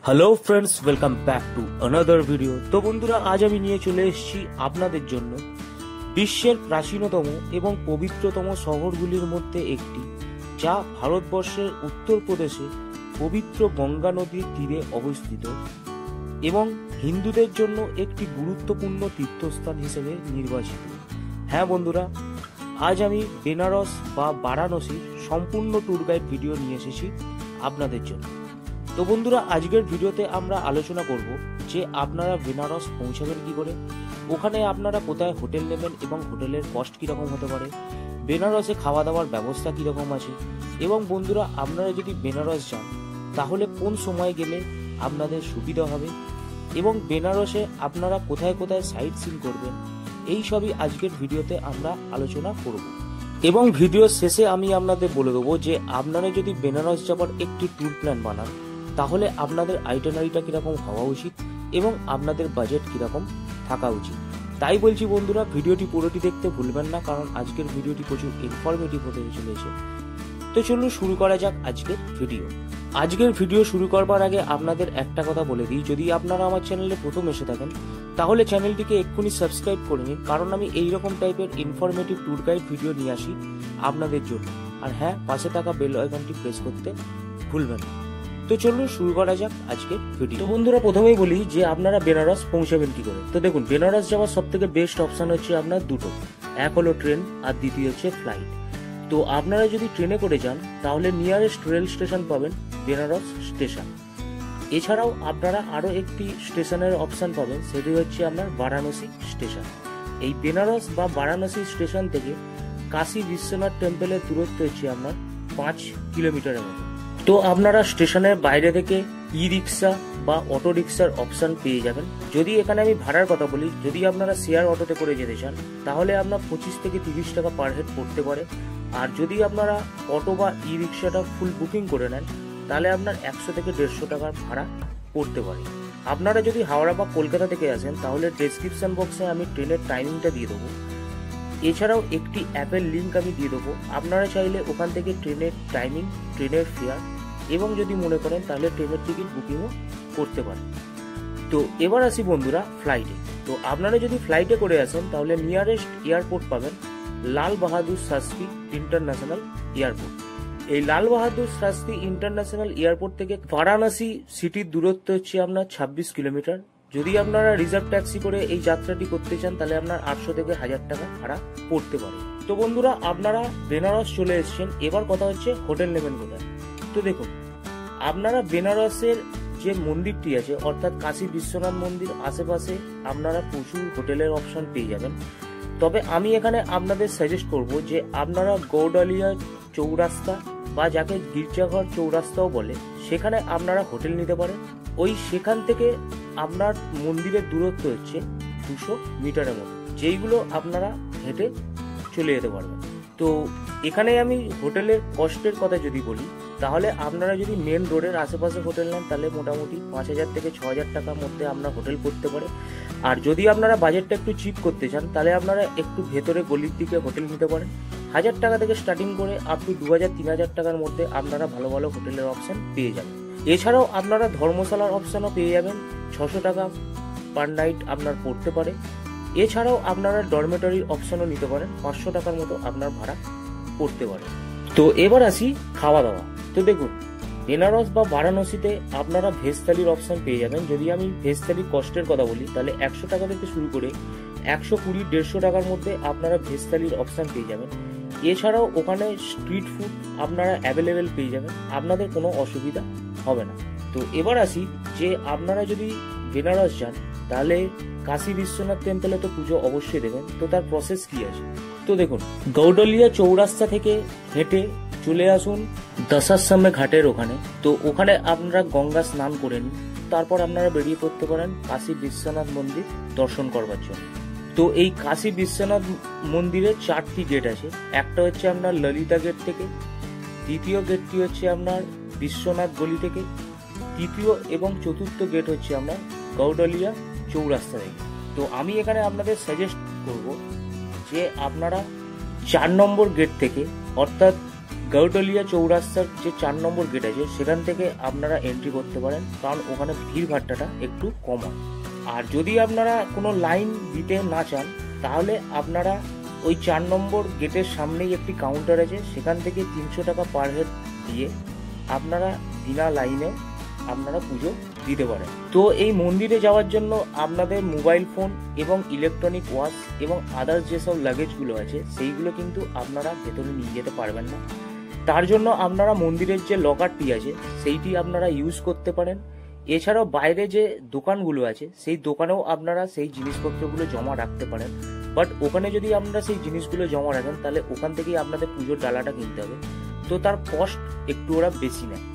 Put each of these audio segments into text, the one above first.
Hello friends, welcome back to another video. তো বন্ধুরা, আজ আমি নিয়ে চলে এসেছি আপনাদের জন্য বিশ্বের প্রাচীনতম এবং পবিত্রতম শহরগুলির মধ্যে একটি, যা ভারতবর্ষের উত্তরপ্রদেশে পবিত্র গঙ্গা নদীর তীরে অবস্থিত এবং হিন্দুদের জন্য একটি গুরুত্বপূর্ণ তীর্থস্থান হিসেবে নির্বাচিত। হ্যাঁ বন্ধুরা, আজ আমি বেনারস বা বারাণসীর সম্পূর্ণ ট্যুর গাইড ভিডিও নিয়ে এসেছি আপনাদের জন্য। তো বন্ধুরা, আজকের ভিডিওতে আমরা আলোচনা করব যে আপনারা বেনারস পৌঁছাবেন কি করে, ওখানে আপনারা কোথায় হোটেল নেবেন এবং হোটেলের কস্ট কীরকম হতে পারে, বেনারসে খাওয়া দাওয়ার ব্যবস্থা কীরকম আছে, এবং বন্ধুরা আপনারা যদি বেনারস যান তাহলে কোন সময় গেলে আপনাদের সুবিধা হবে, এবং বেনারসে আপনারা কোথায় কোথায় সাইট সিন করবেন, এই সবই আজকের ভিডিওতে আমরা আলোচনা করব। এবং ভিডিওর শেষে আমি আপনাদের বলে দেবো যে আপনারা যদি বেনারস যাবার একটি ট্যুর প্ল্যান বানান তাহলে আপনাদের আইটেনারিটা কীরকম হওয়া উচিত এবং আপনাদের বাজেট কীরকম থাকা উচিত। তাই বলছি বন্ধুরা, ভিডিওটি পুরোটি দেখতে ভুলবেন না, কারণ আজকের ভিডিওটি প্রচুর ইনফরমেটিভ হতে চলেছে। তো চলুন শুরু করা যাক আজকের ভিডিও। আজকের ভিডিও শুরু করবার আগে আপনাদের একটা কথা বলে দিই, যদি আপনারা আমার চ্যানেলে প্রথম এসে থাকেন তাহলে চ্যানেলটিকে এক্ষুনি সাবস্ক্রাইব করে নিন, কারণ আমি এইরকম টাইপের ইনফরমেটিভ ট্যুর গাইড ভিডিও নিয়ে আসি আপনাদের জন্য। আর হ্যাঁ, পাশে থাকা বেল আইকনটি প্রেস করতে ভুলবেন না। তো চলুন শুরু করা যাক আজকের ভিডিও। তো বন্ধুরা, প্রথমেই বলি যে আপনারা বেনারস পৌঁছাবেন কি করে। তো দেখুন, বেনারস যাওয়ার সব থেকে বেস্ট অপশন হচ্ছে আপনার দুটো, এক হলো ট্রেন আর দ্বিতীয় হচ্ছে ফ্লাইট। তো আপনারা যদি ট্রেনে করে যান তাহলে নিয়ারেস্ট রেল স্টেশন পাবেন বেনারস স্টেশন। এছাড়াও আপনারা আরও একটি স্টেশনের অপশন পাবেন, সেটি হচ্ছে আপনার বারাণসী স্টেশন। এই বেনারস বা বারাণসী স্টেশন থেকে কাশী বিশ্বনাথ টেম্পলের দূরত্ব হচ্ছে আপনার 5 কিলোমিটারের মতো। তো আপনারা স্টেশনের বাইরে থেকে ই রিক্সা বা অটো রিক্সার অপশন পেয়ে যাবেন। যদি এখানে আমি ভাড়ার কথা বলি, যদি আপনারা শেয়ার অটোতে করে যেতে চান তাহলে আপনার 25 থেকে 30 টাকা পার হেড পড়তে পারে। আর যদি আপনারা অটো বা ই রিক্সাটা ফুল বুকিং করে নেন তাহলে আপনার 100 থেকে 150 টাকার ভাড়া পড়তে পারে। আপনারা যদি হাওড়া বা কলকাতা থেকে আসেন তাহলে ডেসক্রিপশন বক্সে আমি ট্রেনের টাইমিংটা দিয়ে দেবো। এছাড়াও একটি অ্যাপের লিঙ্ক আমি দিয়ে দেবো, আপনারা চাইলে ওখান থেকে ট্রেনের টাইমিং, ট্রেনের ফেয়ার এবং যদি মনে করেন তাহলে ট্রেনের টিকিট বুকিংও করতে পারেন। তো এবার আসি বন্ধুরা ফ্লাইটে। তো আপনারা যদি ফ্লাইটে করে আসেন তাহলে নিয়ারেস্ট এয়ারপোর্ট পাবেন লাল বাহাদুর শাস্ত্রী ইন্টারন্যাশনাল এয়ারপোর্ট। এই লাল বাহাদুর শাস্ত্রী ইন্টারন্যাশনাল এয়ারপোর্ট থেকে বারাণসী সিটির দূরত্ব হচ্ছে আপনার 26 কিলোমিটার। যদি আপনারা রিজার্ভ ট্যাক্সি করে এই যাত্রাটি করতে চান তাহলে আপনার 800 থেকে 1000 টাকা ভাড়া পড়তে পারে। তো বন্ধুরা, আপনারা বেনারস চলে এসেছেন, এবার কথা হচ্ছে হোটেল নেবেন কোথায়। তো দেখুন, আপনারা বেনারসের যে মন্দিরটি আছে অর্থাৎ কাশী বিশ্বনাথ মন্দির আশেপাশে আপনারা প্রচুর হোটেলের অপশন পেয়ে যাবেন। তবে আমি এখানে আপনাদের সাজেস্ট করব যে আপনারা গৌডালিয়া চৌরাস্তা বা যাকে গির্জাঘর চৌরাস্তাও বলে, সেখানে আপনারা হোটেল নিতে পারেন। ওই সেখান থেকে আপনার মন্দিরের দূরত্ব হচ্ছে 200 মিটারের মতো, যেইগুলো আপনারা হেঁটে চলে যেতে পারবেন। তো এখানে আমি হোটেলের কস্টের কথা যদি বলি তাহলে আপনারা যদি মেন রোডের আশেপাশে হোটেল নেন তাহলে মোটামুটি 5000 থেকে 6000 টাকার মধ্যে আপনার হোটেল করতে পারে। আর যদি আপনারা বাজেটটা একটু চিপ করতে চান তাহলে আপনারা একটু ভেতরে গলির দিকে হোটেল নিতে পারেন। 1000 টাকা থেকে স্টার্টিং করে আপ টু 2000-3000 টাকার মধ্যে আপনারা ভালো ভালো হোটেলের অপশন পেয়ে যাবেন। এছাড়াও আপনারা ধর্মশালার অপশনও পেয়ে যাবেন, 600 টাকা পার নাইট আপনার পড়তে পারে। এছাড়াও আপনারা ডরমেটরির অপশনও নিতে পারেন, 500 টাকার মতো আপনার ভাড়া পড়তে পারে। তো এবার আসি খাওয়া দাওয়া। তো দেখুন, বেনারস বা বারাণসীতে আপনারা ভেজ থালির অপশন পেয়ে যাবেন। যদি আমি ভেজ থালির কস্টের কথা বলি তাহলে 100 টাকা থেকে শুরু করে 120-150 টাকার মধ্যে আপনারা ভেজ থালির অপশন পেয়ে যাবেন। এছাড়াও ওখানে স্ট্রিট ফুড আপনারা অ্যাভেলেবেল পেয়ে যাবেন, আপনাদের কোনো অসুবিধা হবে না। তো এবার আসি যে আপনারা যদি বেনারস যান তাহলে কাশী বিশ্বনাথ টেম্পলে তো পুজো অবশ্যই দেবেন। তো তার প্রসেস কি আছে, তো দেখুন, গৌডালিয়া চৌরাস্তা থেকে হেঁটে চলে আসুন দশাশ্রমে ঘাটের ওখানে। তো ওখানে আপনারা গঙ্গা স্নান করে নিন, তারপর আপনারা বেরিয়ে পড়তে পারেন কাশী বিশ্বনাথ মন্দির দর্শন করবার জন্য। তো এই কাশী বিশ্বনাথ মন্দিরের 4টি গেট আছে। একটা হচ্ছে আপনার ললিতা গেট থেকে, দ্বিতীয় গেটটি হচ্ছে আপনার বিশ্বনাথ গলি থেকে, তৃতীয় এবং চতুর্থ গেট হচ্ছে আপনার গৌডালিয়া চৌরাস্তা থেকে। তো আমি এখানে আপনাদের সাজেস্ট করব যে আপনারা 4 নম্বর গেট থেকে অর্থাৎ গাউটলিয়া চৌরাস্তার যে 4 নম্বর গেট আছে সেখান থেকে আপনারা এন্ট্রি করতে পারেন, কারণ ওখানে ভিড় ভাট্টাটা একটু কম হয়। আর যদি আপনারা কোনো লাইন দিতে না চান তাহলে আপনারা ওই 4 নম্বর গেটের সামনেই একটি কাউন্টার আছে, সেখান থেকে 300 টাকা পার হেড দিয়ে আপনারা বিনা লাইনেও আপনারা পুজো দিতে পারেন। তো এই মন্দিরে যাওয়ার জন্য আপনাদের মোবাইল ফোন এবং ইলেকট্রনিক ওয়াচ এবং আদার্স যেসব লাগেজগুলো আছে সেইগুলো কিন্তু আপনারা ভেতরে নিয়ে যেতে পারবেন না। তার জন্য আপনারা মন্দিরের যে লকারটি আছে সেইটি আপনারা ইউজ করতে পারেন। এছাড়াও বাইরে যে দোকানগুলো আছে সেই দোকানেও আপনারা সেই জিনিসপত্রগুলো জমা রাখতে পারেন, বাট ওখানে যদি আপনারা সেই জিনিসগুলো জমা রাখেন তাহলে ওখান থেকেই আপনাদের পুজোর ডালাটা কিনতে হবে, তো তার কস্ট একটু ওরা বেশি নেয়।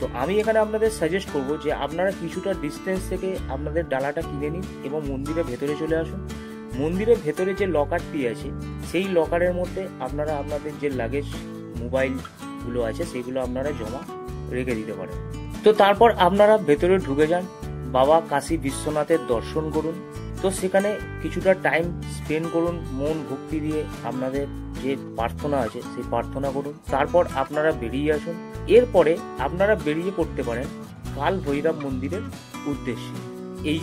তো আমি এখানে আপনাদের সাজেস্ট করব যে আপনারা কিছুটা ডিস্টেন্স থেকে আপনাদের ডালাটা কিনে নিন এবং মন্দিরের ভেতরে চলে আসুন। মন্দিরের ভেতরে যে লকারটি আছে সেই লকারের মধ্যে আপনারা আপনাদের যে লাগেজ মোবাইলগুলো আছে সেগুলো আপনারা জমা রেখে দিতে পারেন। তো তারপর আপনারা ভেতরে ঢুকে যান, বাবা কাশী বিশ্বনাথের দর্শন করুন। তো সেখানে কিছুটা টাইম স্পেন্ড করুন, মন ভক্তি দিয়ে আপনাদের যে প্রার্থনা আছে সেই প্রার্থনা করুন। তারপর আপনারা বেরিয়ে আসুন। এরপরে আপনারা বেরিয়ে পড়তে পারেন কাল ভৈরব মন্দিরের উদ্দেশ্যে। এই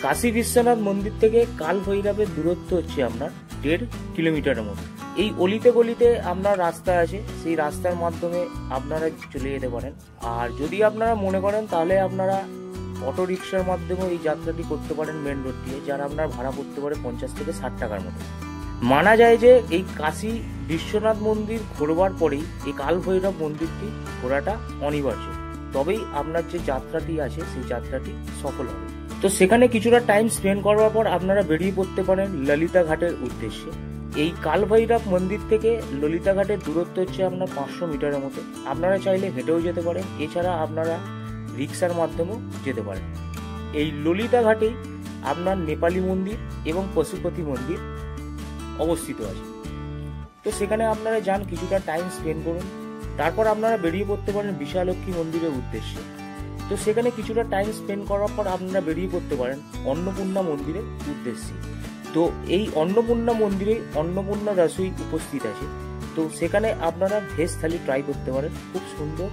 কাশী বিশ্বনাথ মন্দির থেকে কাল ভৈরবের দূরত্ব হচ্ছে আপনার 1.5 কিলোমিটারের মতো। এই অলিতে গলিতে আপনার রাস্তা আছে, সেই রাস্তার মাধ্যমে আপনারা চলে যেতে পারেন। আর যদি আপনারা মনে করেন তাহলে আপনারা অটো রিক্সার মাধ্যমে এই যাত্রাটি করতে পারেন মেন রোড দিয়ে, যার আপনার ভাড়া পড়তে পারে 50 থেকে 60 টাকার মতো। মানা যায় যে এই কাশী বিশ্বনাথ মন্দির ঘোরবার পরেই এই কাল ভৈরব মন্দিরটি ঘোরাটা অনিবার্য, তবেই আপনার যে যাত্রাটি আছে সেই যাত্রাটি সফল হবে। তো সেখানে কিছুটা টাইম স্পেন্ড করার পর আপনারা বেরিয়ে পড়তে পারেন ললিতা ঘাটের উদ্দেশ্যে। এই কাল ভৈরব মন্দির থেকে ললিতা ঘাটের দূরত্ব হচ্ছে আপনার 500 মিটারের মতো। আপনারা চাইলে হেঁটেও যেতে পারেন, এছাড়া আপনারা রিক্সার মাধ্যমেও যেতে পারেন। এই ললিতা ঘাটেই আপনার নেপালি মন্দির এবং পশুপতি মন্দির অবস্থিত আছে। তো সেখানে আপনারা যান, কিছুটা টাইম স্পেন্ড করুন, তারপর আপনারা বেরিয়ে পড়তে পারেন বিশালক্ষী মন্দিরের উদ্দেশ্যে। তো সেখানে কিছুটা টাইম স্পেন্ড করার পর আপনারা বেরিয়ে পড়তে পারেন অন্নপূর্ণা মন্দিরের উদ্দেশ্যে। তো এই অন্নপূর্ণা মন্দিরে অন্নপূর্ণা রসই উপস্থিত আছে। তো সেখানে আপনারা ভেজ থালি ট্রাই করতে পারেন, খুব সুন্দর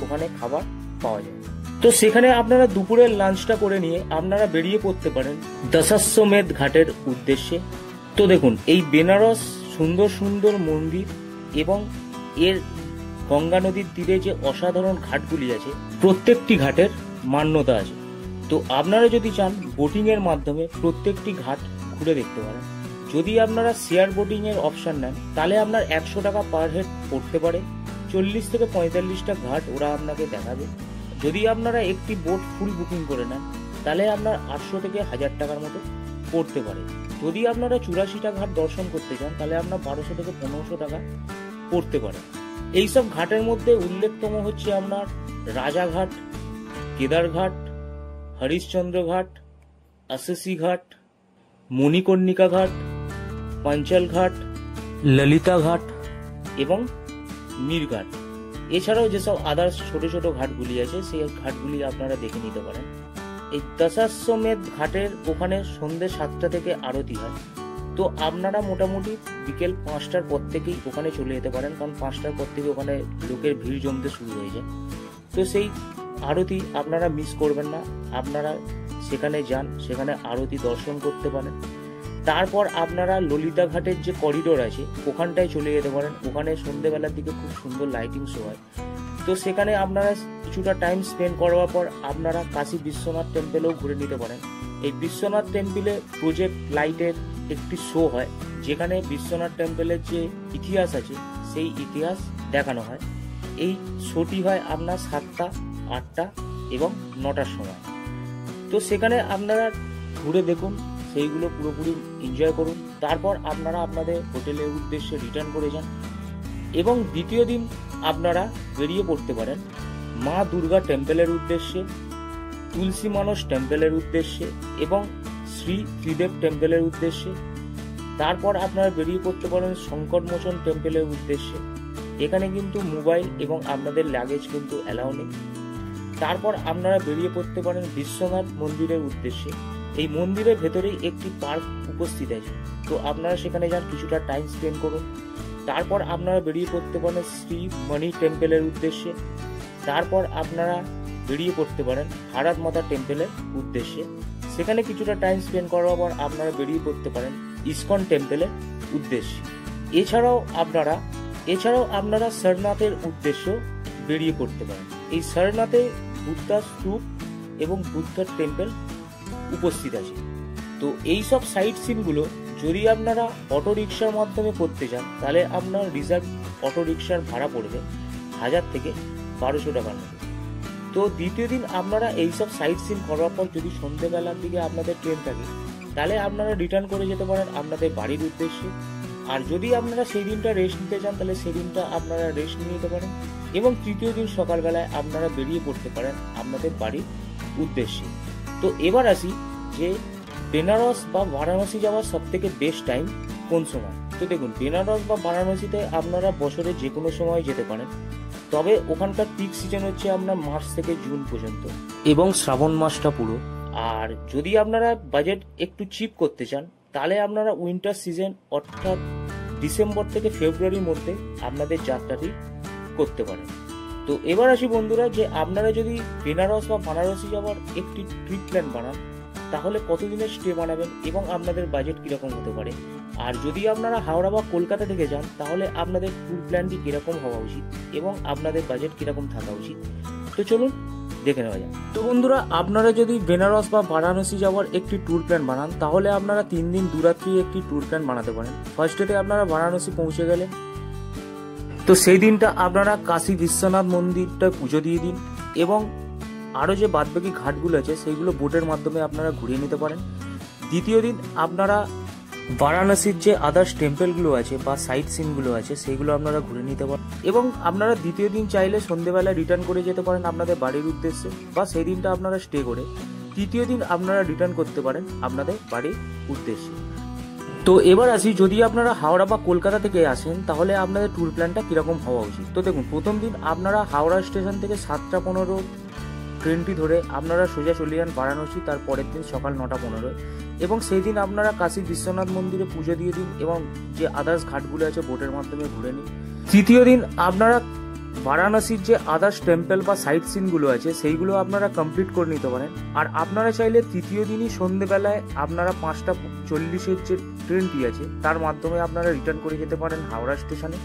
ওখানে খাবার পাওয়া যায়। তো সেখানে আপনারা দুপুরের লাঞ্চটা করে নিয়ে আপনারা বেরিয়ে পড়তে পারেন দশাশ্বমেধ ঘাটের উদ্দেশ্যে। তো দেখুন এই বেনারস সুন্দর সুন্দর মন্দির এবং এর গঙ্গা নদীর তীরে যে অসাধারণ ঘাটগুলি আছে প্রত্যেকটি ঘাটের মান্যতা আছে। তো আপনারা যদি চান বোটিং এর মাধ্যমে প্রত্যেকটি ঘাট ঘুরে দেখতে পারেন। যদি আপনারা শেয়ার বোটিং এর অপশন নেন তাহলে আপনার 100 টাকা পার হেড পড়তে পারে, 40 থেকে 45টা ঘাট ওরা আপনাকে দেখাবে। যদি আপনারা একটি বোট ফুল বুকিং করে নেন তাহলে আপনার 800 থেকে 1000 টাকার মতো পড়তে পারে। যদি আপনারা 84টা ঘাট দর্শন করতে চান তাহলে আপনার 1200 থেকে 1500 টাকা পড়তে পারে। এইসব ঘাটের মধ্যে উল্লেখতম হচ্ছে আপনার রাজাঘাট, কেদারঘাট, হরিশ্চন্দ্র ঘাট, আশিসি ঘাট, মণিকর্ণিকা ঘাট, পাঞ্চাল ঘাট, ললিতা ঘাট এবং নীরঘাট। এছাড়াও যেসব আদার্স ছোট ছোট ঘাটগুলি আছে সেই ঘাটগুলি আপনারা দেখে নিতে পারেন। এই দশাশ্বমেধ ঘাটের ওখানে সন্ধ্যে 7টা থেকে আরতি হয়। তো আপনারা মোটামুটি বিকেল 5টার পর থেকেই ওখানে চলে যেতে পারেন, কারণ 5টার পর থেকে ওখানে লোকের ভিড় জমতে শুরু হয়ে যায়। তো সেই আরতি আপনারা মিস করবেন না, আপনারা সেখানে যান, সেখানে আরতি দর্শন করতে পারেন। তারপর আপনারা ললিতা ঘাটের যে করিডোর আছে ওখানটায় চলে যেতে পারেন। ওখানে সন্ধ্যেবেলার দিকে খুব সুন্দর লাইটিং শো হয়। তো সেখানে আপনারা কিছুটা টাইম স্পেন্ড করার পর আপনারা কাশী বিশ্বনাথ টেম্পেলেও ঘুরে নিতে পারেন। এই বিশ্বনাথ টেম্পলে প্রজেক্ট লাইটের একটি শো হয়, যেখানে বিশ্বনাথ টেম্পলের যে ইতিহাস আছে সেই ইতিহাস দেখানো হয়। এই শোটি হয় আপনার 7টা, 8টা এবং 9টার সময়। তো সেখানে আপনারা ঘুরে দেখুন, সেইগুলো পুরোপুরি এনজয় করুন। তারপর আপনারা আপনাদের হোটেলের উদ্দেশ্যে রিটার্ন করে যান এবং দ্বিতীয় দিন আপনারা বেরিয়ে পড়তে পারেন মা দুর্গা টেম্পলের উদ্দেশ্যে, তুলসী মানস টেম্পলের উদ্দেশ্যে এবং শ্রী ত্রিদেব টেম্পলের উদ্দেশ্যে। তারপর আপনারা বেরিয়ে পড়তে পারেন সংকটমোচন টেম্পলের উদ্দেশ্যে। এখানে কিন্তু মোবাইল এবং আপনাদের লাগেজ কিন্তু অ্যালাউ নেই। তারপর আপনারা বেরিয়ে পড়তে পারেন বিশ্বনাথ মন্দিরের উদ্দেশ্যে। এই মন্দিরের ভেতরেই একটি পার্ক উপস্থিত আছে। তো আপনারা সেখানে যান, কিছুটা টাইম স্পেন্ড করুন। তারপর আপনারা বেরিয়ে পড়তে পারেন শ্রী মণি টেম্পলের উদ্দেশ্যে। তারপর আপনারা বেরিয়ে পড়তে পারেন ভারত মাতা টেম্পলের উদ্দেশ্যে। সেখানে কিছুটা টাইম স্পেন্ড করার পর আপনারা বেরিয়ে পড়তে পারেন ইসকন টেম্পলের উদ্দেশ্যে। এছাড়াও আপনারা সারনাথের উদ্দেশ্য বেরিয়ে পড়তে পারেন। এই সারনাথে বুদ্ধার স্তূপ এবং বুদ্ধার টেম্পল উপস্থিত আছে। তো এই সব সাইট সিনগুলো যদি আপনারা অটো রিক্সার মাধ্যমে করতে চান তাহলে আপনার রিজার্ভ অটো রিক্সার ভাড়া পড়বে 1000 থেকে 1200 টাকার মতো। তো দ্বিতীয় দিন আপনারা এইসব সাইট সিন করার পর যদি সন্ধ্যেবেলার দিকে আপনাদের ট্রেন থাকে তাহলে আপনারা রিটার্ন করে যেতে পারেন আপনাদের বাড়ির উদ্দেশ্যে। আর যদি আপনারা সেই দিনটা রেস্ট নিতে চান তাহলে সেই দিনটা আপনারা রেস্ট নিয়ে নিতে পারেন এবং তৃতীয় দিন সকালবেলায় আপনারা বেরিয়ে পড়তে পারেন আপনাদের বাড়ির উদ্দেশ্যে। তো এবার আসি যে বেনারস বা বারাণসী যাওয়ার সব থেকে বেস্ট টাইম কোন সময়। তো দেখুন, বেনারস বা বারাণসীতে আপনারা বছরে যে কোনো সময় যেতে পারেন, তবে ওখানকার পিক সিজন হচ্ছে আপনার মার্চ থেকে জুন পর্যন্ত এবং শ্রাবণ মাসটা পুরো। আর যদি আপনারা বাজেট একটু চিপ করতে চান তাহলে আপনারা উইন্টার সিজন অর্থাৎ ডিসেম্বর থেকে ফেব্রুয়ারির মধ্যে আপনাদের যাত্রাটি করতে পারেন। তো এবার আসি বন্ধুরা, যে আপনারা যদি বেনারস বা বারাণসী যাওয়ার একটি ট্রিপ প্ল্যান বানান তাহলে কতদিনের স্টে বানাবেন এবং আপনাদের বাজেট কিরকম হতে পারে। আর যদি আপনারা হাওড়া বা কলকাতা থেকে যান তাহলে আপনাদের ট্যুর প্ল্যানটি কিরকম হওয়া উচিত এবং আপনাদের বাজেট কিরকম থাকা উচিত। তো চলুন দেখে নেওয়া যাক। তো বন্ধুরা, আপনারা যদি বেনারস বা বারাণসী যাওয়ার একটি ট্যুর প্ল্যান বানান তাহলে আপনারা 3 দিন 2 রাত্রি একটি ট্যুর প্ল্যান বানাতে পারেন। ফার্স্ট ডেতে আপনারা বারাণসী পৌঁছে গেলেন, তো সেই দিনটা আপনারা কাশী বিশ্বনাথ মন্দিরটা পুজো দিয়ে দিন এবং আরও যে বাদবাকি ঘাটগুলো আছে সেইগুলো বোটের মাধ্যমে আপনারা ঘুরিয়ে নিতে পারেন। দ্বিতীয় দিন আপনারা বারাণসীর যে আদার্স টেম্পলগুলো আছে বা সাইট সিনগুলো আছে সেইগুলো আপনারা ঘুরে নিতে পারেন এবং আপনারা দ্বিতীয় দিন চাইলে সন্ধ্যেবেলায় রিটার্ন করে যেতে পারেন আপনাদের বাড়ির উদ্দেশ্যে, বা সেই দিনটা আপনারা স্টে করে তৃতীয় দিন আপনারা রিটার্ন করতে পারেন আপনাদের বাড়ির উদ্দেশ্যে। তো এবার আসি, যদি আপনারা হাওড়া বা কলকাতা থেকে আসেন তাহলে আপনাদের ট্যুর প্ল্যানটা কীরকম হওয়া উচিত। তো দেখুন, প্রথম দিন আপনারা হাওড়া স্টেশন থেকে 7:15 ট্রেনটি ধরে আপনারা সোজা চলে যান বারাণসী তার পরের দিন সকাল 9:15 এবং সেই দিন আপনারা কাশী বিশ্বনাথ মন্দিরে পুজো দিয়ে দিন এবং যে আদার্স ঘাটগুলো আছে বোটের মাধ্যমে ঘুরে নিন। তৃতীয় দিন আপনারা বারাণসীর যে আদার্স টেম্পল বা সাইট সিনগুলো আছে সেইগুলো আপনারা কমপ্লিট করে নিতে পারেন। আর আপনারা চাইলে তৃতীয় দিনই সন্ধ্যেবেলায় আপনারা 5:40 যে ট্রেনটি আছে তার মাধ্যমে আপনারা রিটার্ন করে যেতে পারেন হাওড়া স্টেশনে।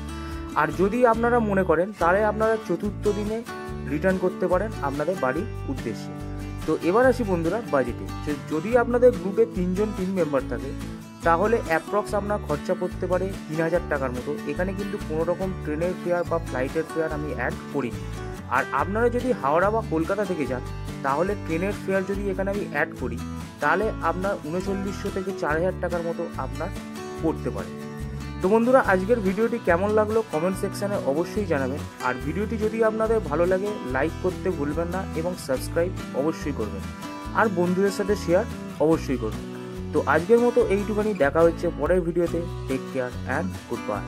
আর যদি আপনারা মনে করেন তাহলে আপনারা চতুর্থ দিনে রিটার্ন করতে পারেন আপনাদের বাড়ির উদ্দেশ্যে। তো এবার আসি বন্ধুরা বাজেটে। যদি আপনাদের গ্রুপে 3 জন 3 মেম্বার থাকে তাহলে অ্যাপ্রক্স আপনার খরচা পড়তে পারে 3000 টাকার মতো। এখানে কিন্তু কোনো রকম ট্রেনের ফেয়ার বা ফ্লাইটের ফেয়ার আমি অ্যাড করিনি। আর আপনারা যদি হাওড়া বা কলকাতা থেকে যান তাহলে ট্রেনের ফেয়ার যদি এখানে আমি অ্যাড করি তাহলে আপনার 3900 থেকে 4000 টাকার মতো আপনার পড়তে পারে। তো বন্ধুরা, আজকের ভিডিওটি কেমন লাগলো কমেন্ট সেকশানে অবশ্যই জানাবেন। আর ভিডিওটি যদি আপনাদের ভালো লাগে লাইক করতে ভুলবেন না এবং সাবস্ক্রাইব অবশ্যই করবেন আর বন্ধুদের সাথে শেয়ার অবশ্যই করবেন। তো আজকের মতো এইটুখানি, দেখা হচ্ছে পরের ভিডিওতে। Take care and good bye.